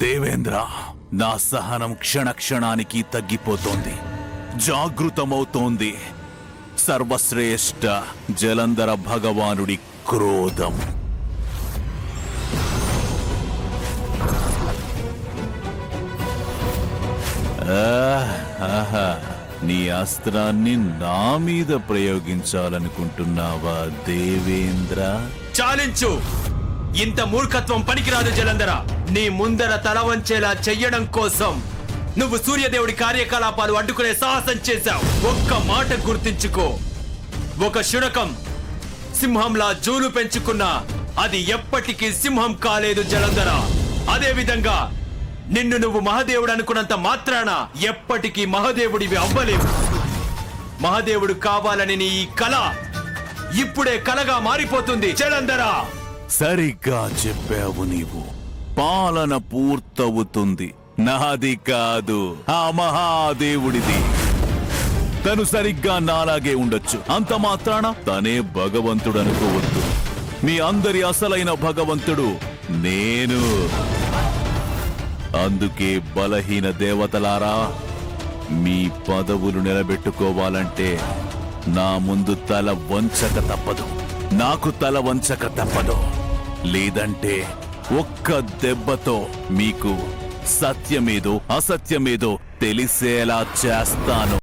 దేవేంద్ర, నా సహనం క్షణక్షణానికి తగ్గిపోతోంది, జాగృతమవుతోంది. సర్వశ్రేష్ఠ జలంధర భగవానుడి క్రోధం. ఆహా, నీ అస్త్రాన్ని నా మీద ప్రయోగించాలనుకుంటున్నావా దేవేంద్ర? చాలించు! ఇంత మూర్ఖత్వం పనికిరాదు జలంధర. నీ ముందర తల వంచేలా చెయ్యడం కోసం నువ్వు సూర్యదేవుడి కార్యకలాపాలు అడ్డుకునే సాహసం చేశావు. ఒక్క మాట గుర్తించుకో, ఒక శునకం సింహంలా జూలు పెంచుకున్నా అది ఎప్పటికీ సింహం కాలేదు జలంధర. అదే విధంగా నిన్ను నువ్వు మహాదేవుడు అనుకున్నంత మాత్రాన ఎప్పటికీ మహాదేవుడివి అవ్వలేవు. మహాదేవుడు కావాలని నీ ఈ కళ ఇప్పుడే కలగా మారిపోతుంది జలంధర. సరిగ్గా చెప్పావు నీవు. పాలన పూర్తవుతుంది. నాది కాదు, ఆ మహాదేవుడిది. తను సరిగ్గా నాలాగే ఉండొచ్చు, అంత మాత్రాన తనే భగవంతుడు అనుకోవద్దు. మీ అందరి అసలైన భగవంతుడు నేను. అందుకే బలహీన దేవతలారా, మీ పదవులు నిలబెట్టుకోవాలంటే నా ముందు తల వంచక తప్పదు, నాకు తల వంచక తప్పదు. లేదంటే ఒక్క దెబ్బతో మీకు సత్యమేదో అసత్యమేదో తెలిసేలా చేస్తాను.